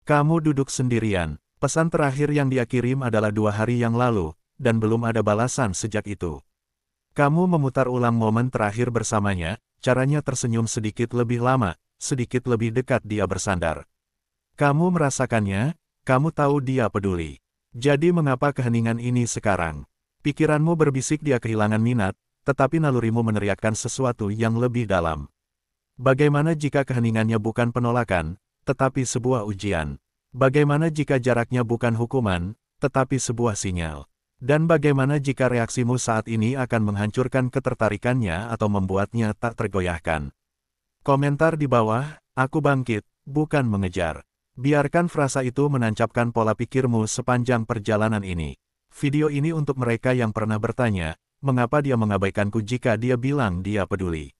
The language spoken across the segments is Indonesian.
Kamu duduk sendirian. Pesan terakhir yang dia kirim adalah 2 hari yang lalu, dan belum ada balasan sejak itu. Kamu memutar ulang momen terakhir bersamanya, caranya tersenyum sedikit lebih lama, sedikit lebih dekat dia bersandar. Kamu merasakannya, kamu tahu dia peduli. Jadi mengapa keheningan ini sekarang? Pikiranmu berbisik dia kehilangan minat, tetapi nalurimu meneriakkan sesuatu yang lebih dalam. Bagaimana jika keheningannya bukan penolakan, tetapi sebuah ujian? Bagaimana jika jaraknya bukan hukuman, tetapi sebuah sinyal? Dan bagaimana jika reaksimu saat ini akan menghancurkan ketertarikannya atau membuatnya tak tergoyahkan? Komentar di bawah, aku bangkit, bukan mengejar. Biarkan frasa itu menancapkan pola pikirmu sepanjang perjalanan ini. Video ini untuk mereka yang pernah bertanya, mengapa dia mengabaikanku jika dia bilang dia peduli.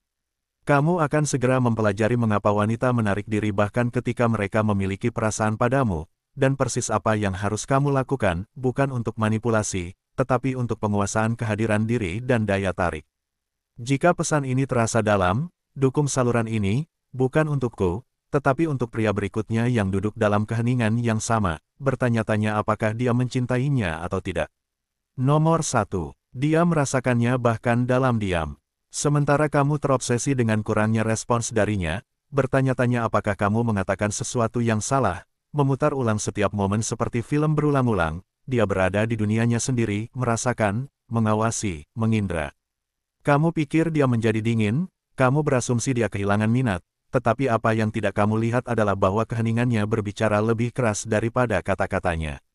Kamu akan segera mempelajari mengapa wanita menarik diri bahkan ketika mereka memiliki perasaan padamu, dan persis apa yang harus kamu lakukan, bukan untuk manipulasi, tetapi untuk penguasaan kehadiran diri dan daya tarik. Jika pesan ini terasa dalam, dukung saluran ini, bukan untukku, tetapi untuk pria berikutnya yang duduk dalam keheningan yang sama, bertanya-tanya apakah dia mencintainya atau tidak. Nomor 1. Dia merasakannya bahkan dalam diam. Sementara kamu terobsesi dengan kurangnya respons darinya, bertanya-tanya apakah kamu mengatakan sesuatu yang salah, memutar ulang setiap momen seperti film berulang-ulang, dia berada di dunianya sendiri, merasakan, mengawasi, mengindra. Kamu pikir dia menjadi dingin, kamu berasumsi dia kehilangan minat, tetapi apa yang tidak kamu lihat adalah bahwa keheningannya berbicara lebih keras daripada kata-katanya.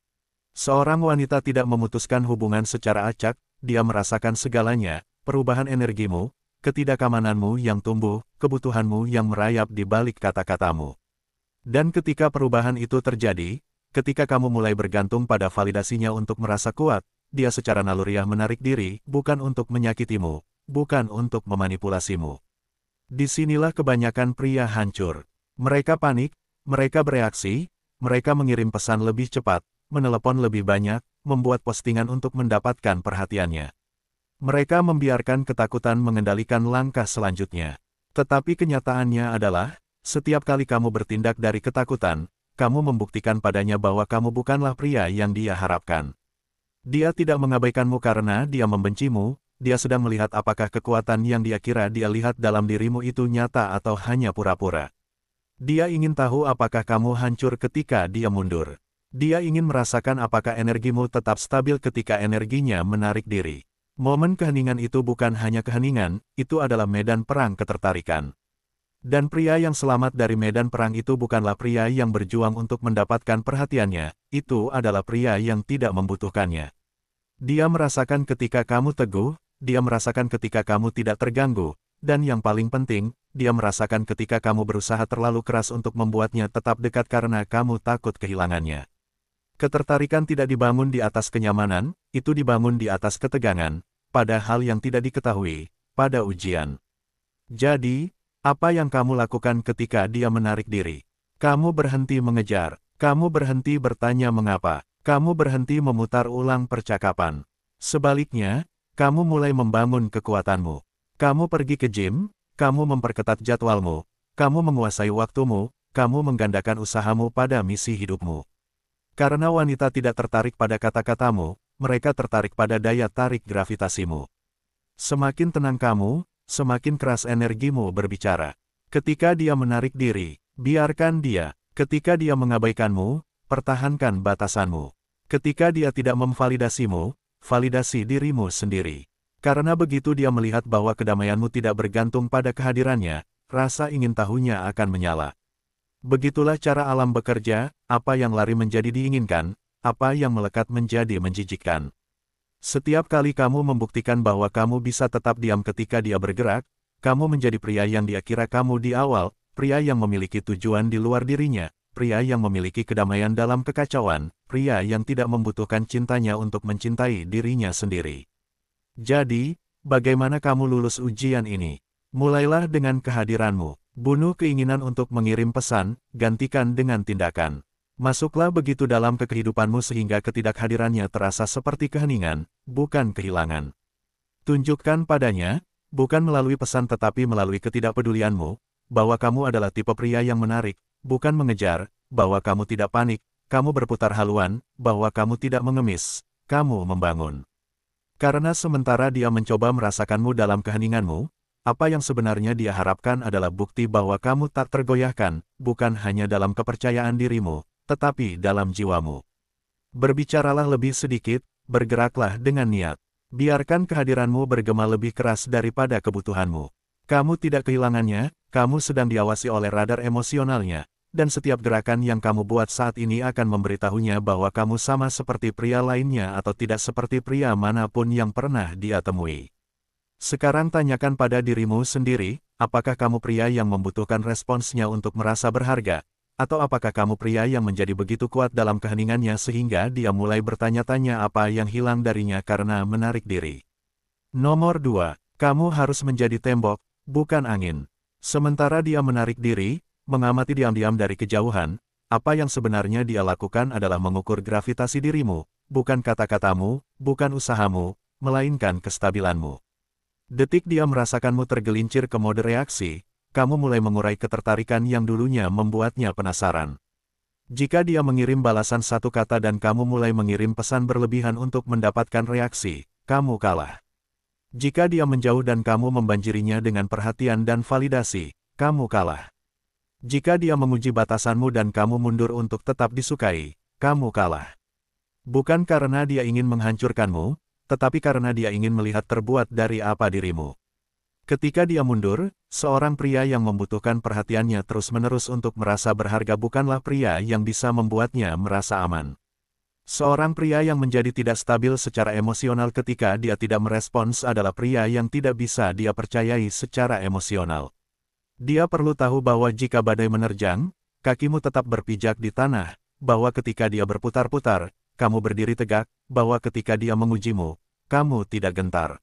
Seorang wanita tidak memutuskan hubungan secara acak, dia merasakan segalanya, perubahan energimu, ketidakamananmu yang tumbuh, kebutuhanmu yang merayap di balik kata-katamu. Dan ketika perubahan itu terjadi, ketika kamu mulai bergantung pada validasinya untuk merasa kuat, dia secara naluriah menarik diri, bukan untuk menyakitimu, bukan untuk memanipulasimu. Disinilah kebanyakan pria hancur. Mereka panik, mereka bereaksi, mereka mengirim pesan lebih cepat, menelepon lebih banyak, membuat postingan untuk mendapatkan perhatiannya. Mereka membiarkan ketakutan mengendalikan langkah selanjutnya. Tetapi kenyataannya adalah, setiap kali kamu bertindak dari ketakutan, kamu membuktikan padanya bahwa kamu bukanlah pria yang dia harapkan. Dia tidak mengabaikanmu karena dia membencimu, dia sedang melihat apakah kekuatan yang dia kira dia lihat dalam dirimu itu nyata atau hanya pura-pura. Dia ingin tahu apakah kamu hancur ketika dia mundur. Dia ingin merasakan apakah energimu tetap stabil ketika energinya menarik diri. Momen keheningan itu bukan hanya keheningan, itu adalah medan perang ketertarikan. Dan pria yang selamat dari medan perang itu bukanlah pria yang berjuang untuk mendapatkan perhatiannya, itu adalah pria yang tidak membutuhkannya. Dia merasakan ketika kamu teguh, dia merasakan ketika kamu tidak terganggu, dan yang paling penting, dia merasakan ketika kamu berusaha terlalu keras untuk membuatnya tetap dekat karena kamu takut kehilangannya. Ketertarikan tidak dibangun di atas kenyamanan, itu dibangun di atas ketegangan, pada hal yang tidak diketahui, pada ujian. Jadi, apa yang kamu lakukan ketika dia menarik diri? Kamu berhenti mengejar, kamu berhenti bertanya mengapa, kamu berhenti memutar ulang percakapan. Sebaliknya, kamu mulai membangun kekuatanmu. Kamu pergi ke gym, kamu memperketat jadwalmu, kamu menguasai waktumu, kamu menggandakan usahamu pada misi hidupmu. Karena wanita tidak tertarik pada kata-katamu, mereka tertarik pada daya tarik gravitasimu. Semakin tenang kamu, semakin keras energimu berbicara. Ketika dia menarik diri, biarkan dia. Ketika dia mengabaikanmu, pertahankan batasanmu. Ketika dia tidak memvalidasimu, validasi dirimu sendiri. Karena begitu dia melihat bahwa kedamaianmu tidak bergantung pada kehadirannya, rasa ingin tahunya akan menyala. Begitulah cara alam bekerja, apa yang lari menjadi diinginkan, apa yang melekat menjadi menjijikkan. Setiap kali kamu membuktikan bahwa kamu bisa tetap diam ketika dia bergerak, kamu menjadi pria yang dia kira kamu di awal, pria yang memiliki tujuan di luar dirinya, pria yang memiliki kedamaian dalam kekacauan, pria yang tidak membutuhkan cintanya untuk mencintai dirinya sendiri. Jadi, bagaimana kamu lulus ujian ini? Mulailah dengan kehadiranmu. Bunuh keinginan untuk mengirim pesan, gantikan dengan tindakan. Masuklah begitu dalam ke kehidupanmu sehingga ketidakhadirannya terasa seperti keheningan, bukan kehilangan. Tunjukkan padanya, bukan melalui pesan tetapi melalui ketidakpedulianmu, bahwa kamu adalah tipe pria yang menarik, bukan mengejar, bahwa kamu tidak panik, kamu berputar haluan, bahwa kamu tidak mengemis, kamu membangun. Karena sementara dia mencoba merasakanmu dalam keheninganmu, apa yang sebenarnya dia harapkan adalah bukti bahwa kamu tak tergoyahkan, bukan hanya dalam kepercayaan dirimu, tetapi dalam jiwamu. Berbicaralah lebih sedikit, bergeraklah dengan niat. Biarkan kehadiranmu bergema lebih keras daripada kebutuhanmu. Kamu tidak kehilangannya, kamu sedang diawasi oleh radar emosionalnya, dan setiap gerakan yang kamu buat saat ini akan memberitahunya bahwa kamu sama seperti pria lainnya atau tidak seperti pria manapun yang pernah dia temui. Sekarang tanyakan pada dirimu sendiri, apakah kamu pria yang membutuhkan responsnya untuk merasa berharga, atau apakah kamu pria yang menjadi begitu kuat dalam keheningannya sehingga dia mulai bertanya-tanya apa yang hilang darinya karena menarik diri. Nomor 2. Kamu harus menjadi tembok, bukan angin. Sementara dia menarik diri, mengamati diam-diam dari kejauhan, apa yang sebenarnya dia lakukan adalah mengukur gravitasi dirimu, bukan kata-katamu, bukan usahamu, melainkan kestabilanmu. Detik dia merasakanmu tergelincir ke mode reaksi, kamu mulai mengurai ketertarikan yang dulunya membuatnya penasaran. Jika dia mengirim balasan satu kata dan kamu mulai mengirim pesan berlebihan untuk mendapatkan reaksi, kamu kalah. Jika dia menjauh dan kamu membanjirinya dengan perhatian dan validasi, kamu kalah. Jika dia menguji batasanmu dan kamu mundur untuk tetap disukai, kamu kalah. Bukan karena dia ingin menghancurkanmu, tetapi karena dia ingin melihat terbuat dari apa dirimu. Ketika dia mundur, seorang pria yang membutuhkan perhatiannya terus-menerus untuk merasa berharga bukanlah pria yang bisa membuatnya merasa aman. Seorang pria yang menjadi tidak stabil secara emosional ketika dia tidak merespons adalah pria yang tidak bisa dia percayai secara emosional. Dia perlu tahu bahwa jika badai menerjang, kakimu tetap berpijak di tanah, bahwa ketika dia berputar-putar, kamu berdiri tegak, bahwa ketika dia mengujimu, kamu tidak gentar.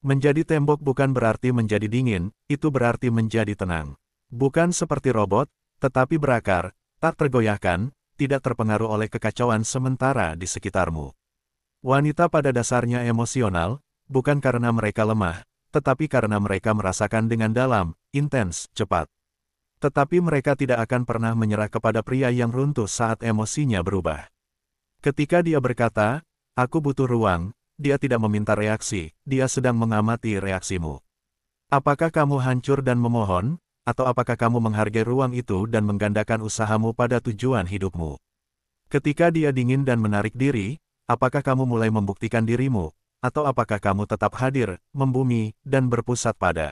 Menjadi tembok bukan berarti menjadi dingin, itu berarti menjadi tenang. Bukan seperti robot, tetapi berakar, tak tergoyahkan, tidak terpengaruh oleh kekacauan sementara di sekitarmu. Wanita pada dasarnya emosional, bukan karena mereka lemah, tetapi karena mereka merasakan dengan dalam, intens, cepat. Tetapi mereka tidak akan pernah menyerah kepada pria yang runtuh saat emosinya berubah. Ketika dia berkata, "Aku butuh ruang," dia tidak meminta reaksi, dia sedang mengamati reaksimu. Apakah kamu hancur dan memohon, atau apakah kamu menghargai ruang itu dan menggandakan usahamu pada tujuan hidupmu? Ketika dia dingin dan menarik diri, apakah kamu mulai membuktikan dirimu, atau apakah kamu tetap hadir, membumi, dan berpusat pada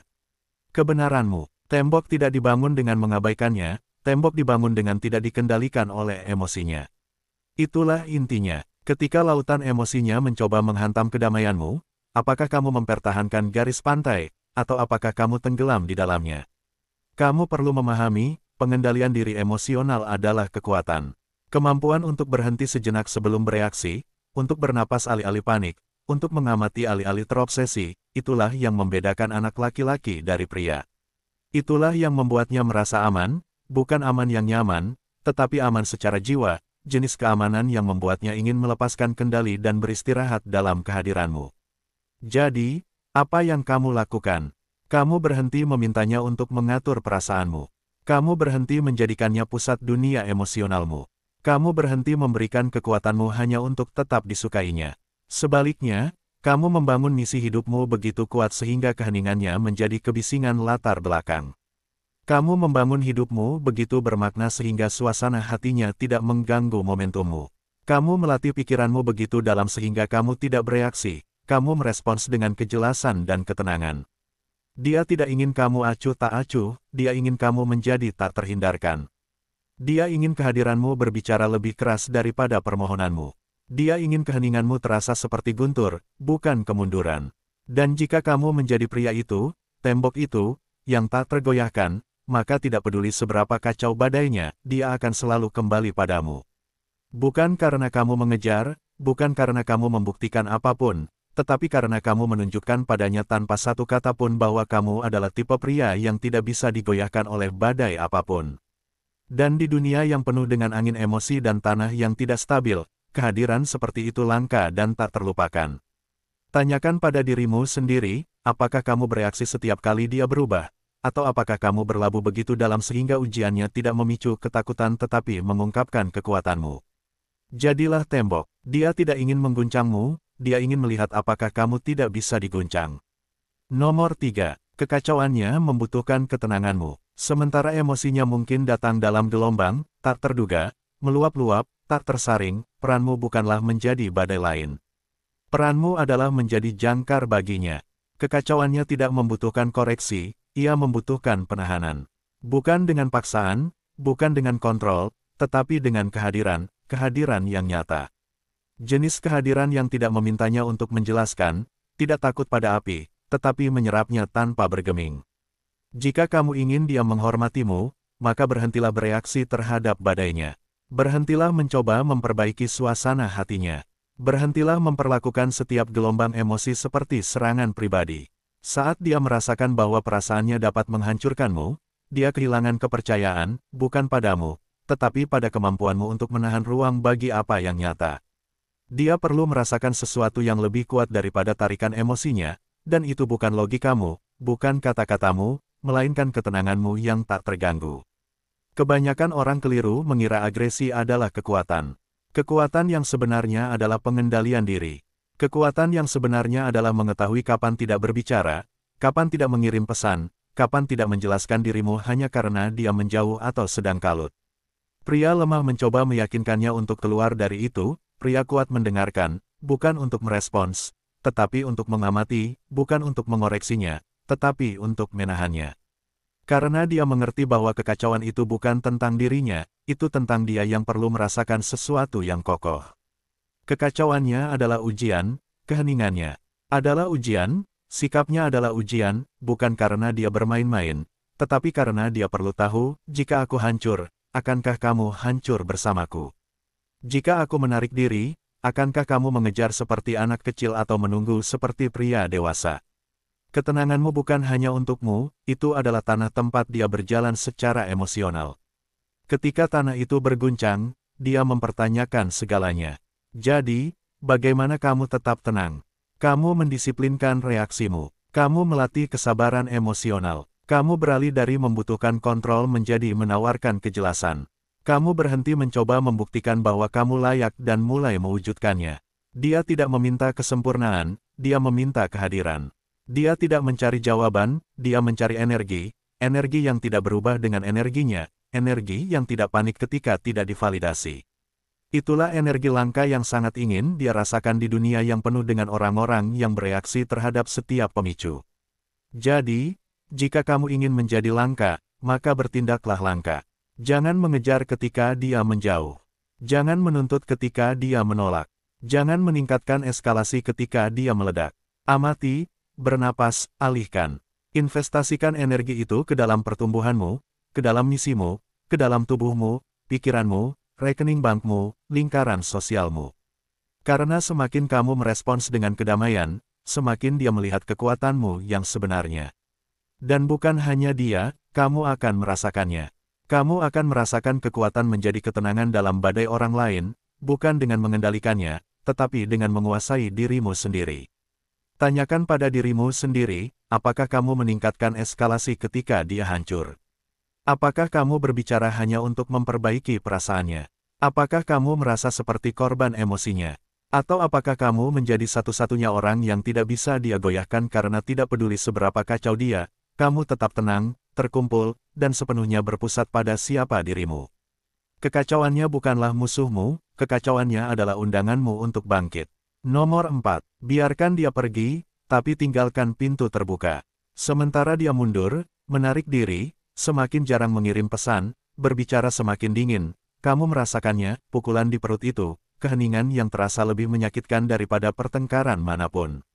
kebenaranmu? Tembok tidak dibangun dengan mengabaikannya, tembok dibangun dengan tidak dikendalikan oleh emosinya. Itulah intinya. Ketika lautan emosinya mencoba menghantam kedamaianmu, apakah kamu mempertahankan garis pantai, atau apakah kamu tenggelam di dalamnya? Kamu perlu memahami, pengendalian diri emosional adalah kekuatan. Kemampuan untuk berhenti sejenak sebelum bereaksi, untuk bernapas alih-alih panik, untuk mengamati alih-alih terobsesi, itulah yang membedakan anak laki-laki dari pria. Itulah yang membuatnya merasa aman, bukan aman yang nyaman, tetapi aman secara jiwa, jenis keamanan yang membuatnya ingin melepaskan kendali dan beristirahat dalam kehadiranmu. Jadi, apa yang kamu lakukan? Kamu berhenti memintanya untuk mengatur perasaanmu. Kamu berhenti menjadikannya pusat dunia emosionalmu. Kamu berhenti memberikan kekuatanmu hanya untuk tetap disukainya. Sebaliknya, kamu membangun misi hidupmu begitu kuat sehingga keheningannya menjadi kebisingan latar belakang. Kamu membangun hidupmu begitu bermakna sehingga suasana hatinya tidak mengganggu momentummu. Kamu melatih pikiranmu begitu dalam sehingga kamu tidak bereaksi, kamu merespons dengan kejelasan dan ketenangan. Dia tidak ingin kamu acuh tak acuh, dia ingin kamu menjadi tak terhindarkan. Dia ingin kehadiranmu berbicara lebih keras daripada permohonanmu. Dia ingin keheninganmu terasa seperti guntur, bukan kemunduran. Dan jika kamu menjadi pria itu, tembok itu, yang tak tergoyahkan, maka tidak peduli seberapa kacau badainya, dia akan selalu kembali padamu. Bukan karena kamu mengejar, bukan karena kamu membuktikan apapun, tetapi karena kamu menunjukkan padanya tanpa satu kata pun bahwa kamu adalah tipe pria yang tidak bisa digoyahkan oleh badai apapun. Dan di dunia yang penuh dengan angin emosi dan tanah yang tidak stabil, kehadiran seperti itu langka dan tak terlupakan. Tanyakan pada dirimu sendiri, apakah kamu bereaksi setiap kali dia berubah? atau apakah kamu berlabuh begitu dalam sehingga ujiannya tidak memicu ketakutan tetapi mengungkapkan kekuatanmu? Jadilah tembok. Dia tidak ingin mengguncangmu, dia ingin melihat apakah kamu tidak bisa diguncang. Nomor 3. Kekacauannya membutuhkan ketenanganmu. Sementara emosinya mungkin datang dalam gelombang, tak terduga, meluap-luap, tak tersaring, peranmu bukanlah menjadi badai lain. Peranmu adalah menjadi jangkar baginya. Kekacauannya tidak membutuhkan koreksi, ia membutuhkan penahanan. Bukan dengan paksaan, bukan dengan kontrol, tetapi dengan kehadiran, kehadiran yang nyata. Jenis kehadiran yang tidak memintanya untuk menjelaskan, tidak takut pada api, tetapi menyerapnya tanpa bergeming. Jika kamu ingin dia menghormatimu, maka berhentilah bereaksi terhadap badainya. Berhentilah mencoba memperbaiki suasana hatinya. Berhentilah memperlakukan setiap gelombang emosi seperti serangan pribadi. Saat dia merasakan bahwa perasaannya dapat menghancurkanmu, dia kehilangan kepercayaan, bukan padamu, tetapi pada kemampuanmu untuk menahan ruang bagi apa yang nyata. Dia perlu merasakan sesuatu yang lebih kuat daripada tarikan emosinya, dan itu bukan logikamu, bukan kata-katamu, melainkan ketenanganmu yang tak terganggu. Kebanyakan orang keliru mengira agresi adalah kekuatan. Kekuatan yang sebenarnya adalah pengendalian diri. Kekuatan yang sebenarnya adalah mengetahui kapan tidak berbicara, kapan tidak mengirim pesan, kapan tidak menjelaskan dirimu hanya karena dia menjauh atau sedang kalut. Pria lemah mencoba meyakinkannya untuk keluar dari itu, pria kuat mendengarkan, bukan untuk merespons, tetapi untuk mengamati, bukan untuk mengoreksinya, tetapi untuk menahannya. Karena dia mengerti bahwa kekacauan itu bukan tentang dirinya, itu tentang dia yang perlu merasakan sesuatu yang kokoh. Kekacauannya adalah ujian, keheningannya adalah ujian, sikapnya adalah ujian, bukan karena dia bermain-main, tetapi karena dia perlu tahu, jika aku hancur, akankah kamu hancur bersamaku? Jika aku menarik diri, akankah kamu mengejar seperti anak kecil atau menunggu seperti pria dewasa? Ketenanganmu bukan hanya untukmu, itu adalah tanah tempat dia berjalan secara emosional. Ketika tanah itu berguncang, dia mempertanyakan segalanya. Jadi, bagaimana kamu tetap tenang? Kamu mendisiplinkan reaksimu. Kamu melatih kesabaran emosional. Kamu beralih dari membutuhkan kontrol menjadi menawarkan kejelasan. Kamu berhenti mencoba membuktikan bahwa kamu layak dan mulai mewujudkannya. Dia tidak meminta kesempurnaan, dia meminta kehadiran. Dia tidak mencari jawaban, dia mencari energi, energi yang tidak berubah dengan energinya, energi yang tidak panik ketika tidak divalidasi. Itulah energi langka yang sangat ingin dia rasakan di dunia yang penuh dengan orang-orang yang bereaksi terhadap setiap pemicu. Jadi, jika kamu ingin menjadi langka, maka bertindaklah langka. Jangan mengejar ketika dia menjauh. Jangan menuntut ketika dia menolak. Jangan meningkatkan eskalasi ketika dia meledak. Amati, bernapas, alihkan. Investasikan energi itu ke dalam pertumbuhanmu, ke dalam misimu, ke dalam tubuhmu, pikiranmu, rekening bankmu, lingkaran sosialmu. Karena semakin kamu merespons dengan kedamaian, semakin dia melihat kekuatanmu yang sebenarnya. Dan bukan hanya dia, kamu akan merasakannya. Kamu akan merasakan kekuatan menjadi ketenangan dalam badai orang lain, bukan dengan mengendalikannya, tetapi dengan menguasai dirimu sendiri. Tanyakan pada dirimu sendiri, apakah kamu meningkatkan eskalasi ketika dia hancur? Apakah kamu berbicara hanya untuk memperbaiki perasaannya? Apakah kamu merasa seperti korban emosinya? Atau apakah kamu menjadi satu-satunya orang yang tidak bisa dia goyahkan karena tidak peduli seberapa kacau dia? Kamu tetap tenang, terkumpul, dan sepenuhnya berpusat pada siapa dirimu. Kekacauannya bukanlah musuhmu, kekacauannya adalah undanganmu untuk bangkit. Nomor 4. Biarkan dia pergi, tapi tinggalkan pintu terbuka. Sementara dia mundur, menarik diri, semakin jarang mengirim pesan, berbicara semakin dingin, kamu merasakannya, pukulan di perut itu, keheningan yang terasa lebih menyakitkan daripada pertengkaran manapun.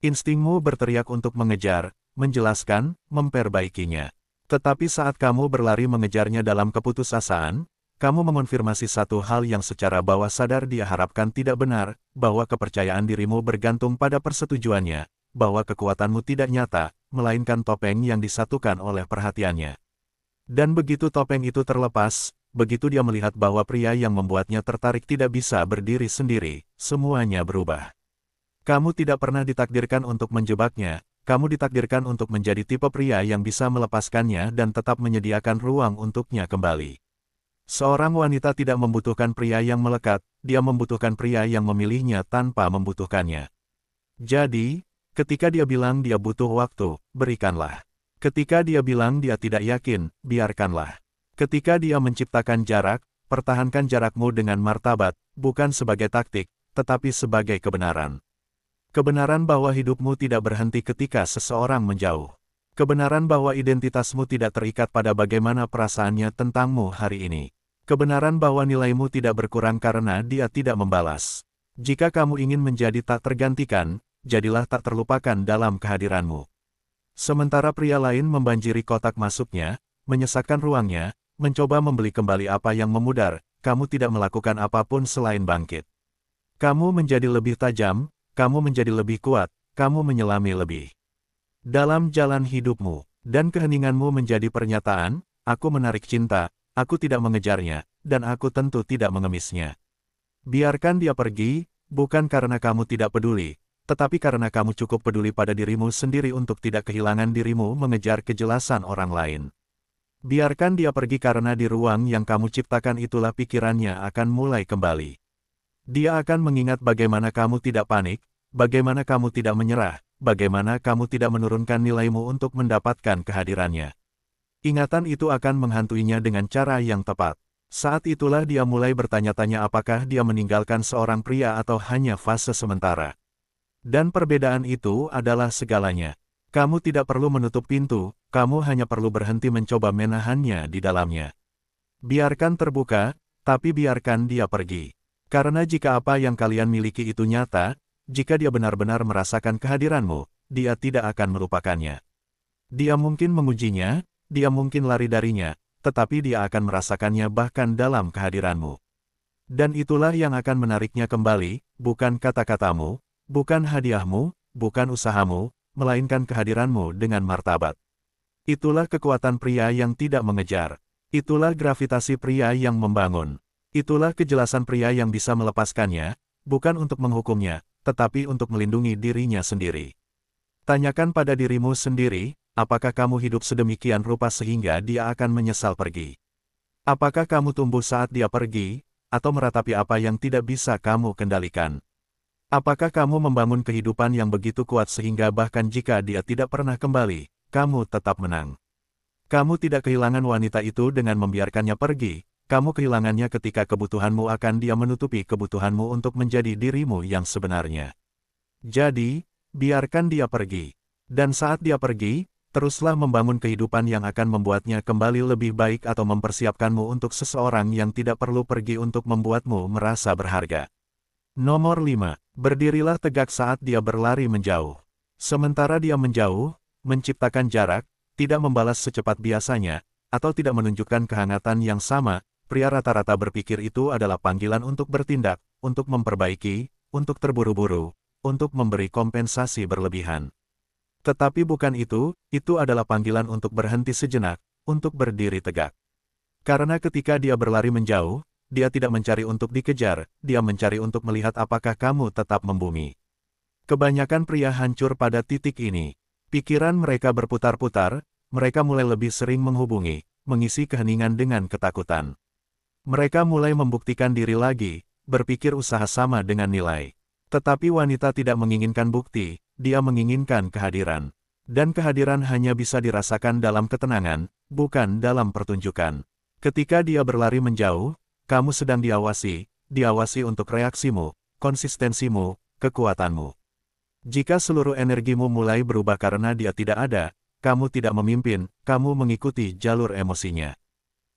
Instingmu berteriak untuk mengejar, menjelaskan, memperbaikinya. Tetapi saat kamu berlari mengejarnya dalam keputusasaan, kamu mengonfirmasi satu hal yang secara bawah sadar dia harapkan tidak benar, bahwa kepercayaan dirimu bergantung pada persetujuannya, bahwa kekuatanmu tidak nyata, melainkan topeng yang disatukan oleh perhatiannya. Dan begitu topeng itu terlepas, begitu dia melihat bahwa pria yang membuatnya tertarik tidak bisa berdiri sendiri, semuanya berubah. Kamu tidak pernah ditakdirkan untuk menjebaknya, kamu ditakdirkan untuk menjadi tipe pria yang bisa melepaskannya dan tetap menyediakan ruang untuknya kembali. Seorang wanita tidak membutuhkan pria yang melekat, dia membutuhkan pria yang memilihnya tanpa membutuhkannya. Jadi, ketika dia bilang dia butuh waktu, berikanlah. Ketika dia bilang dia tidak yakin, biarkanlah. Ketika dia menciptakan jarak, pertahankan jarakmu dengan martabat, bukan sebagai taktik, tetapi sebagai kebenaran. Kebenaran bahwa hidupmu tidak berhenti ketika seseorang menjauh. Kebenaran bahwa identitasmu tidak terikat pada bagaimana perasaannya tentangmu hari ini. Kebenaran bahwa nilaimu tidak berkurang karena dia tidak membalas. Jika kamu ingin menjadi tak tergantikan, jadilah tak terlupakan dalam kehadiranmu. Sementara pria lain membanjiri kotak masuknya, menyesakkan ruangnya, mencoba membeli kembali apa yang memudar, kamu tidak melakukan apapun selain bangkit. Kamu menjadi lebih tajam, kamu menjadi lebih kuat, kamu menyelami lebih dalam jalan hidupmu, dan keheninganmu menjadi pernyataan, aku menarik cinta, aku tidak mengejarnya, dan aku tentu tidak mengemisnya. Biarkan dia pergi, bukan karena kamu tidak peduli, tetapi karena kamu cukup peduli pada dirimu sendiri untuk tidak kehilangan dirimu mengejar kejelasan orang lain. Biarkan dia pergi karena di ruang yang kamu ciptakan itulah pikirannya akan mulai kembali. Dia akan mengingat bagaimana kamu tidak panik, bagaimana kamu tidak menyerah, bagaimana kamu tidak menurunkan nilaimu untuk mendapatkan kehadirannya. Ingatan itu akan menghantuinya dengan cara yang tepat. Saat itulah dia mulai bertanya-tanya apakah dia meninggalkan seorang pria atau hanya fase sementara. Dan perbedaan itu adalah segalanya. Kamu tidak perlu menutup pintu, kamu hanya perlu berhenti mencoba menahannya di dalamnya. Biarkan terbuka, tapi biarkan dia pergi. Karena jika apa yang kalian miliki itu nyata, jika dia benar-benar merasakan kehadiranmu, dia tidak akan melupakannya. Dia mungkin mengujinya, dia mungkin lari darinya, tetapi dia akan merasakannya bahkan dalam kehadiranmu. Dan itulah yang akan menariknya kembali, bukan kata-katamu, bukan hadiahmu, bukan usahamu, melainkan kehadiranmu dengan martabat. Itulah kekuatan pria yang tidak mengejar. Itulah gravitasi pria yang membangun. Itulah kejelasan pria yang bisa melepaskannya, bukan untuk menghukumnya, tetapi untuk melindungi dirinya sendiri. Tanyakan pada dirimu sendiri, apakah kamu hidup sedemikian rupa sehingga dia akan menyesal pergi? Apakah kamu tumbuh saat dia pergi, atau meratapi apa yang tidak bisa kamu kendalikan? Apakah kamu membangun kehidupan yang begitu kuat sehingga bahkan jika dia tidak pernah kembali, kamu tetap menang? Kamu tidak kehilangan wanita itu dengan membiarkannya pergi, kamu kehilangannya ketika kebutuhanmu akan dia menutupi kebutuhanmu untuk menjadi dirimu yang sebenarnya. Jadi, biarkan dia pergi. Dan saat dia pergi, teruslah membangun kehidupan yang akan membuatnya kembali lebih baik atau mempersiapkanmu untuk seseorang yang tidak perlu pergi untuk membuatmu merasa berharga. Nomor 5. Berdirilah tegak saat dia berlari menjauh. Sementara dia menjauh, menciptakan jarak, tidak membalas secepat biasanya, atau tidak menunjukkan kehangatan yang sama, pria rata-rata berpikir itu adalah panggilan untuk bertindak, untuk memperbaiki, untuk terburu-buru, untuk memberi kompensasi berlebihan. Tetapi bukan itu adalah panggilan untuk berhenti sejenak, untuk berdiri tegak. Karena ketika dia berlari menjauh, dia tidak mencari untuk dikejar, dia mencari untuk melihat apakah kamu tetap membumi. Kebanyakan pria hancur pada titik ini. Pikiran mereka berputar-putar, mereka mulai lebih sering menghubungi, mengisi keheningan dengan ketakutan. Mereka mulai membuktikan diri lagi, berpikir usaha sama dengan nilai. Tetapi wanita tidak menginginkan bukti, dia menginginkan kehadiran. Dan kehadiran hanya bisa dirasakan dalam ketenangan, bukan dalam pertunjukan. Ketika dia berlari menjauh, kamu sedang diawasi untuk reaksimu, konsistensimu, kekuatanmu. Jika seluruh energimu mulai berubah karena dia tidak ada, kamu tidak memimpin, kamu mengikuti jalur emosinya.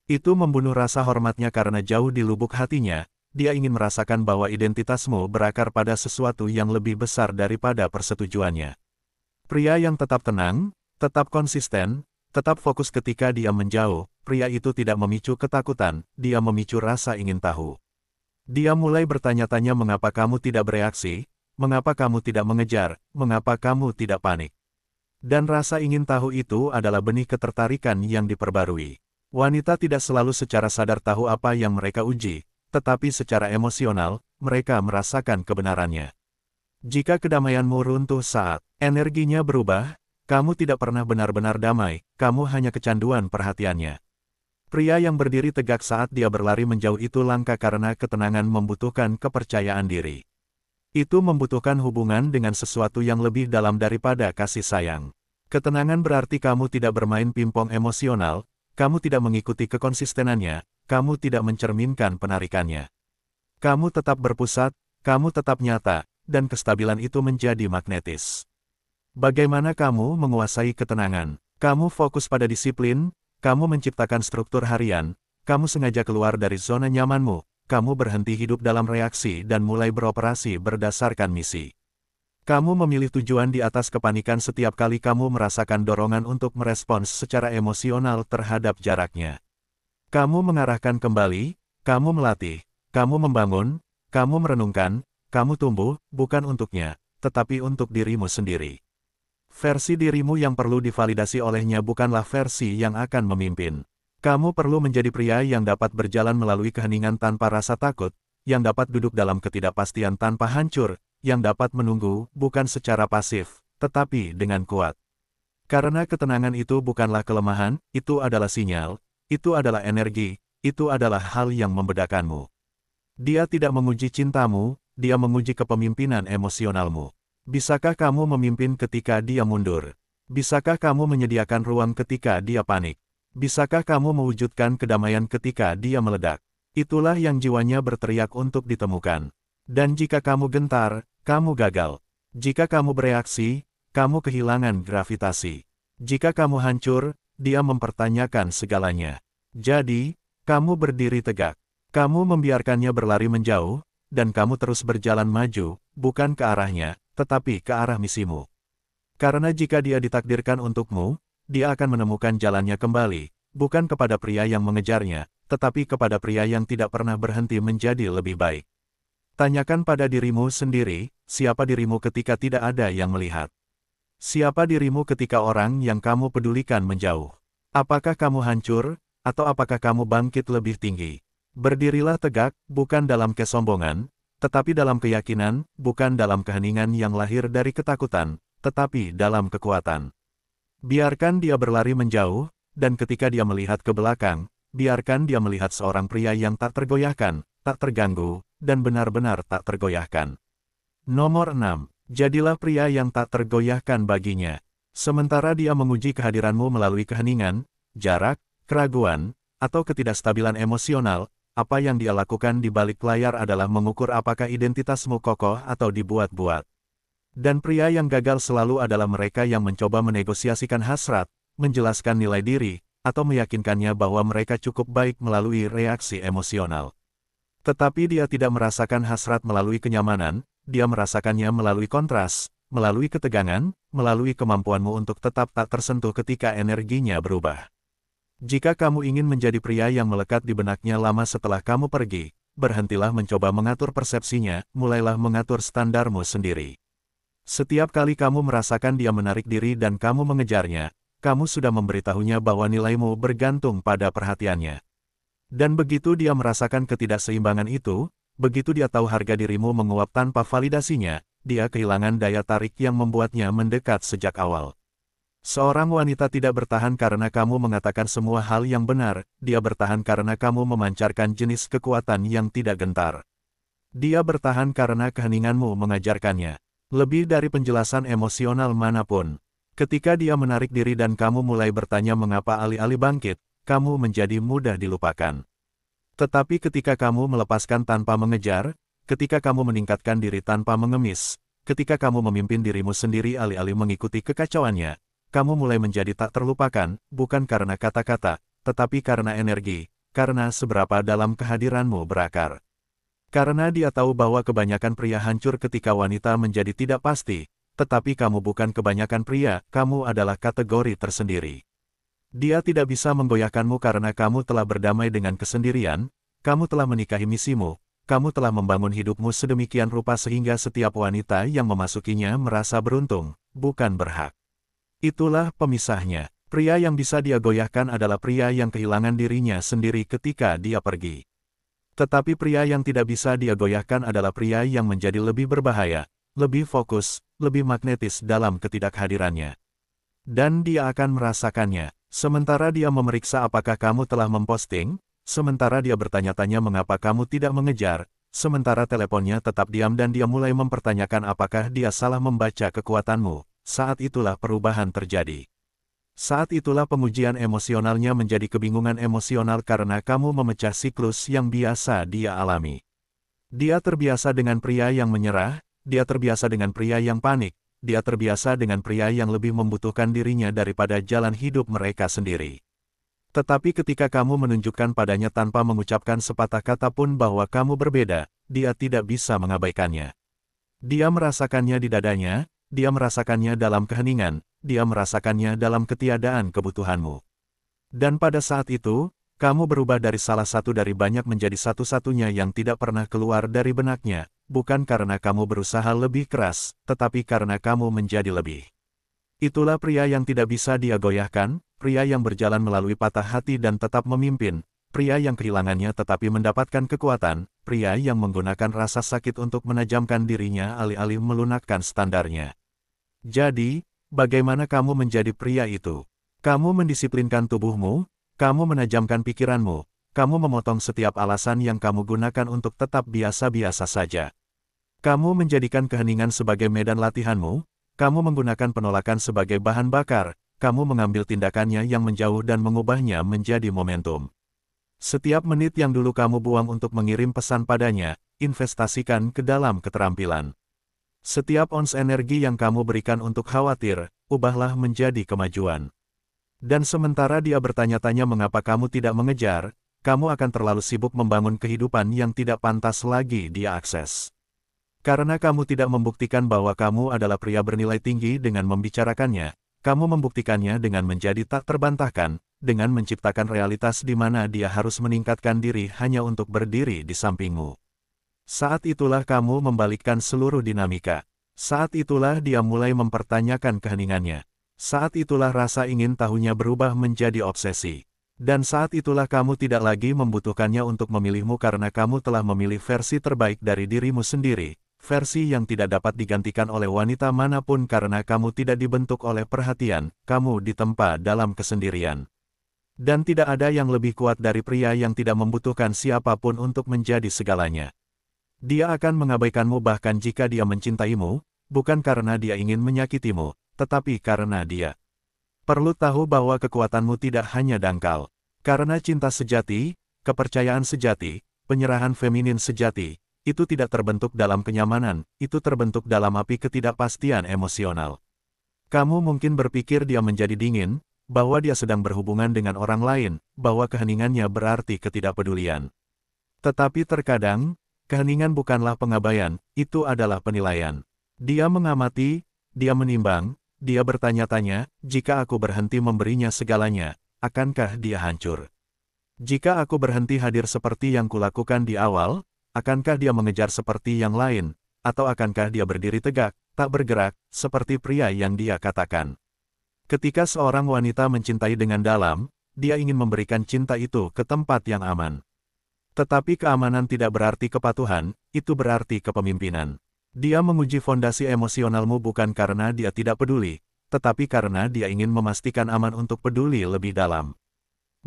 Itu membunuh rasa hormatnya karena jauh di lubuk hatinya, dia ingin merasakan bahwa identitasmu berakar pada sesuatu yang lebih besar daripada persetujuannya. Pria yang tetap tenang, tetap konsisten, tetap fokus ketika dia menjauh, pria itu tidak memicu ketakutan, dia memicu rasa ingin tahu. Dia mulai bertanya-tanya mengapa kamu tidak bereaksi, mengapa kamu tidak mengejar, mengapa kamu tidak panik. Dan rasa ingin tahu itu adalah benih ketertarikan yang diperbarui. Wanita tidak selalu secara sadar tahu apa yang mereka uji, tetapi secara emosional, mereka merasakan kebenarannya. Jika kedamaianmu runtuh saat energinya berubah, Kamu tidak pernah benar-benar damai, kamu hanya kecanduan perhatiannya. Pria yang berdiri tegak saat dia berlari menjauh itu langka karena ketenangan membutuhkan kepercayaan diri. Itu membutuhkan hubungan dengan sesuatu yang lebih dalam daripada kasih sayang. Ketenangan berarti kamu tidak bermain pingpong emosional, kamu tidak mengikuti kekonsistenannya, kamu tidak mencerminkan penarikannya. Kamu tetap berpusat, kamu tetap nyata, dan kestabilan itu menjadi magnetis. Bagaimana kamu menguasai ketenangan? Kamu fokus pada disiplin, kamu menciptakan struktur harian, kamu sengaja keluar dari zona nyamanmu, kamu berhenti hidup dalam reaksi dan mulai beroperasi berdasarkan misi. Kamu memilih tujuan di atas kepanikan setiap kali kamu merasakan dorongan untuk merespons secara emosional terhadap jaraknya. Kamu mengarahkan kembali, kamu melatih, kamu membangun, kamu merenungkan, kamu tumbuh, bukan untuknya, tetapi untuk dirimu sendiri. Versi dirimu yang perlu divalidasi olehnya bukanlah versi yang akan memimpin. Kamu perlu menjadi pria yang dapat berjalan melalui keheningan tanpa rasa takut, yang dapat duduk dalam ketidakpastian tanpa hancur, yang dapat menunggu, bukan secara pasif, tetapi dengan kuat. Karena ketenangan itu bukanlah kelemahan, itu adalah sinyal, itu adalah energi, itu adalah hal yang membedakanmu. Dia tidak menguji cintamu, dia menguji kepemimpinan emosionalmu. Bisakah kamu memimpin ketika dia mundur? Bisakah kamu menyediakan ruang ketika dia panik? Bisakah kamu mewujudkan kedamaian ketika dia meledak? Itulah yang jiwanya berteriak untuk ditemukan. Dan jika kamu gentar, kamu gagal. Jika kamu bereaksi, kamu kehilangan gravitasi. Jika kamu hancur, dia mempertanyakan segalanya. Jadi, kamu berdiri tegak. Kamu membiarkannya berlari menjauh, dan kamu terus berjalan maju, bukan ke arahnya, tetapi ke arah misimu. Karena jika dia ditakdirkan untukmu, dia akan menemukan jalannya kembali, bukan kepada pria yang mengejarnya, tetapi kepada pria yang tidak pernah berhenti menjadi lebih baik. Tanyakan pada dirimu sendiri, siapa dirimu ketika tidak ada yang melihat? Siapa dirimu ketika orang yang kamu pedulikan menjauh? Apakah kamu hancur, atau apakah kamu bangkit lebih tinggi? Berdirilah tegak, bukan dalam kesombongan, tetapi dalam keyakinan, bukan dalam keheningan yang lahir dari ketakutan, tetapi dalam kekuatan. Biarkan dia berlari menjauh, dan ketika dia melihat ke belakang, biarkan dia melihat seorang pria yang tak tergoyahkan, tak terganggu, dan benar-benar tak tergoyahkan. Nomor 6. Jadilah pria yang tak tergoyahkan baginya. Sementara dia menguji kehadiranmu melalui keheningan, jarak, keraguan, atau ketidakstabilan emosional, apa yang dia lakukan di balik layar adalah mengukur apakah identitasmu kokoh atau dibuat-buat. Dan pria yang gagal selalu adalah mereka yang mencoba menegosiasikan hasrat, menjelaskan nilai diri, atau meyakinkannya bahwa mereka cukup baik melalui reaksi emosional. Tetapi dia tidak merasakan hasrat melalui kenyamanan, dia merasakannya melalui kontras, melalui ketegangan, melalui kemampuanmu untuk tetap tak tersentuh ketika energinya berubah. Jika kamu ingin menjadi pria yang melekat di benaknya lama setelah kamu pergi, berhentilah mencoba mengatur persepsinya, mulailah mengatur standarmu sendiri. Setiap kali kamu merasakan dia menarik diri dan kamu mengejarnya, kamu sudah memberitahunya bahwa nilaimu bergantung pada perhatiannya. Dan begitu dia merasakan ketidakseimbangan itu, begitu dia tahu harga dirimu menguap tanpa validasinya, dia kehilangan daya tarik yang membuatnya mendekat sejak awal. Seorang wanita tidak bertahan karena kamu mengatakan semua hal yang benar, dia bertahan karena kamu memancarkan jenis kekuatan yang tidak gentar. Dia bertahan karena keheninganmu mengajarkannya. Lebih dari penjelasan emosional manapun. Ketika dia menarik diri dan kamu mulai bertanya mengapa alih-alih bangkit, kamu menjadi mudah dilupakan. Tetapi ketika kamu melepaskan tanpa mengejar, ketika kamu meningkatkan diri tanpa mengemis, ketika kamu memimpin dirimu sendiri alih-alih mengikuti kekacauannya, kamu mulai menjadi tak terlupakan, bukan karena kata-kata, tetapi karena energi, karena seberapa dalam kehadiranmu berakar. Karena dia tahu bahwa kebanyakan pria hancur ketika wanita menjadi tidak pasti, tetapi kamu bukan kebanyakan pria, kamu adalah kategori tersendiri. Dia tidak bisa menggoyahkanmu karena kamu telah berdamai dengan kesendirian, kamu telah menikahi misimu, kamu telah membangun hidupmu sedemikian rupa sehingga setiap wanita yang memasukinya merasa beruntung, bukan berhak. Itulah pemisahnya. Pria yang bisa dia goyahkan adalah pria yang kehilangan dirinya sendiri ketika dia pergi. Tetapi pria yang tidak bisa dia goyahkan adalah pria yang menjadi lebih berbahaya, lebih fokus, lebih magnetis dalam ketidakhadirannya. Dan dia akan merasakannya. Sementara dia memeriksa apakah kamu telah memposting, sementara dia bertanya-tanya mengapa kamu tidak mengejar, sementara teleponnya tetap diam dan dia mulai mempertanyakan apakah dia salah membaca kekuatanmu. Saat itulah perubahan terjadi. Saat itulah pengujian emosionalnya menjadi kebingungan emosional karena kamu memecah siklus yang biasa dia alami. Dia terbiasa dengan pria yang menyerah, dia terbiasa dengan pria yang panik, dia terbiasa dengan pria yang lebih membutuhkan dirinya daripada jalan hidup mereka sendiri. Tetapi ketika kamu menunjukkan padanya tanpa mengucapkan sepatah kata pun bahwa kamu berbeda, dia tidak bisa mengabaikannya. Dia merasakannya di dadanya, dia merasakannya dalam keheningan, dia merasakannya dalam ketiadaan kebutuhanmu. Dan pada saat itu, kamu berubah dari salah satu dari banyak menjadi satu-satunya yang tidak pernah keluar dari benaknya, bukan karena kamu berusaha lebih keras, tetapi karena kamu menjadi lebih. Itulah pria yang tidak bisa dia goyahkan, pria yang berjalan melalui patah hati dan tetap memimpin, pria yang kehilangannya tetapi mendapatkan kekuatan, pria yang menggunakan rasa sakit untuk menajamkan dirinya alih-alih melunakkan standarnya. Jadi, bagaimana kamu menjadi pria itu? Kamu mendisiplinkan tubuhmu, kamu menajamkan pikiranmu, kamu memotong setiap alasan yang kamu gunakan untuk tetap biasa-biasa saja. Kamu menjadikan keheningan sebagai medan latihanmu, kamu menggunakan penolakan sebagai bahan bakar, kamu mengambil tindakannya yang menjauh dan mengubahnya menjadi momentum. Setiap menit yang dulu kamu buang untuk mengirim pesan padanya, investasikan ke dalam keterampilan. Setiap ons energi yang kamu berikan untuk khawatir, ubahlah menjadi kemajuan. Dan sementara dia bertanya-tanya mengapa kamu tidak mengejar, kamu akan terlalu sibuk membangun kehidupan yang tidak pantas lagi dia akses. Karena kamu tidak membuktikan bahwa kamu adalah pria bernilai tinggi dengan membicarakannya, kamu membuktikannya dengan menjadi tak terbantahkan, dengan menciptakan realitas di mana dia harus meningkatkan diri hanya untuk berdiri di sampingmu. Saat itulah kamu membalikkan seluruh dinamika. Saat itulah dia mulai mempertanyakan keheningannya. Saat itulah rasa ingin tahunya berubah menjadi obsesi. Dan saat itulah kamu tidak lagi membutuhkannya untuk memilihmu karena kamu telah memilih versi terbaik dari dirimu sendiri, versi yang tidak dapat digantikan oleh wanita manapun karena kamu tidak dibentuk oleh perhatian, kamu ditempa dalam kesendirian. Dan tidak ada yang lebih kuat dari pria yang tidak membutuhkan siapapun untuk menjadi segalanya. Dia akan mengabaikanmu bahkan jika dia mencintaimu, bukan karena dia ingin menyakitimu, tetapi karena dia perlu tahu bahwa kekuatanmu tidak hanya dangkal. Karena cinta sejati, kepercayaan sejati, penyerahan feminin sejati, itu tidak terbentuk dalam kenyamanan, itu terbentuk dalam api ketidakpastian emosional. Kamu mungkin berpikir dia menjadi dingin, bahwa dia sedang berhubungan dengan orang lain, bahwa keheningannya berarti ketidakpedulian. Tetapi terkadang, keheningan bukanlah pengabaian, itu adalah penilaian. Dia mengamati, dia menimbang, dia bertanya-tanya, jika aku berhenti memberinya segalanya, akankah dia hancur? Jika aku berhenti hadir seperti yang kulakukan di awal, akankah dia mengejar seperti yang lain, atau akankah dia berdiri tegak, tak bergerak, seperti pria yang dia katakan? Ketika seorang wanita mencintai dengan dalam, dia ingin memberikan cinta itu ke tempat yang aman. Tetapi keamanan tidak berarti kepatuhan, itu berarti kepemimpinan. Dia menguji fondasi emosionalmu bukan karena dia tidak peduli, tetapi karena dia ingin memastikan aman untuk peduli lebih dalam.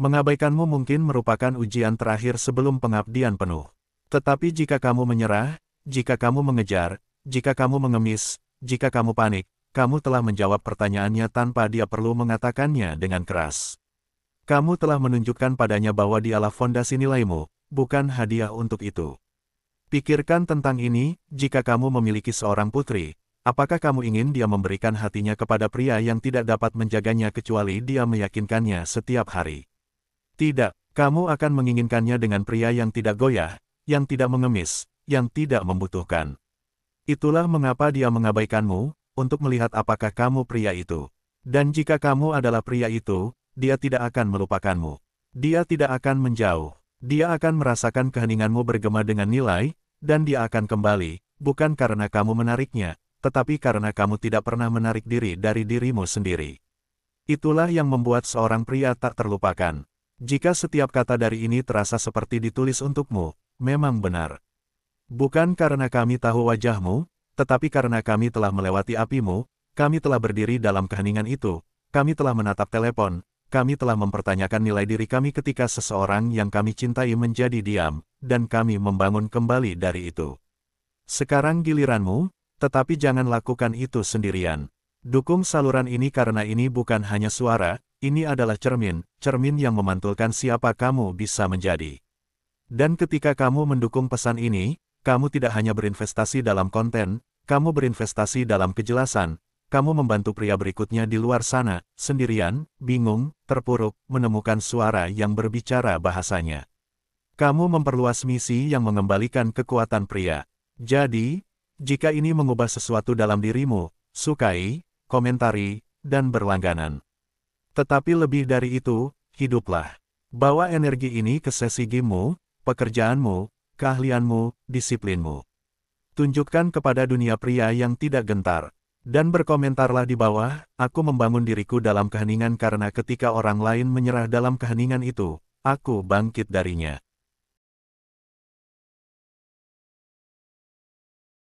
Mengabaikanmu mungkin merupakan ujian terakhir sebelum pengabdian penuh. Tetapi jika kamu menyerah, jika kamu mengejar, jika kamu mengemis, jika kamu panik, kamu telah menjawab pertanyaannya tanpa dia perlu mengatakannya dengan keras. Kamu telah menunjukkan padanya bahwa dialah fondasi nilaimu, bukan hadiah untuk itu. Pikirkan tentang ini, jika kamu memiliki seorang putri, apakah kamu ingin dia memberikan hatinya kepada pria yang tidak dapat menjaganya kecuali dia meyakinkannya setiap hari? Tidak, kamu akan menginginkannya dengan pria yang tidak goyah, yang tidak mengemis, yang tidak membutuhkan. Itulah mengapa dia mengabaikanmu, untuk melihat apakah kamu pria itu. Dan jika kamu adalah pria itu, dia tidak akan melupakanmu. Dia tidak akan menjauh. Dia akan merasakan keheninganmu bergema dengan nilai, dan dia akan kembali, bukan karena kamu menariknya, tetapi karena kamu tidak pernah menarik diri dari dirimu sendiri. Itulah yang membuat seorang pria tak terlupakan. Jika setiap kata dari ini terasa seperti ditulis untukmu, memang benar. Bukan karena kami tahu wajahmu, tetapi karena kami telah melewati apimu, kami telah berdiri dalam keheningan itu, kami telah menatap telepon, kami telah mempertanyakan nilai diri kami ketika seseorang yang kami cintai menjadi diam, dan kami membangun kembali dari itu. Sekarang giliranmu, tetapi jangan lakukan itu sendirian. Dukung saluran ini karena ini bukan hanya suara, ini adalah cermin yang memantulkan siapa kamu bisa menjadi. Dan ketika kamu mendukung pesan ini, kamu tidak hanya berinvestasi dalam konten, kamu berinvestasi dalam kejelasan. Kamu membantu pria berikutnya di luar sana, sendirian, bingung, terpuruk, menemukan suara yang berbicara bahasanya. Kamu memperluas misi yang mengembalikan kekuatan pria. Jadi, jika ini mengubah sesuatu dalam dirimu, sukai, komentari, dan berlangganan. Tetapi lebih dari itu, hiduplah. Bawa energi ini ke sesi gamemu, pekerjaanmu, keahlianmu, disiplinmu. Tunjukkan kepada dunia pria yang tidak gentar. Dan berkomentarlah di bawah, aku membangun diriku dalam keheningan karena ketika orang lain menyerah dalam keheningan itu, aku bangkit darinya.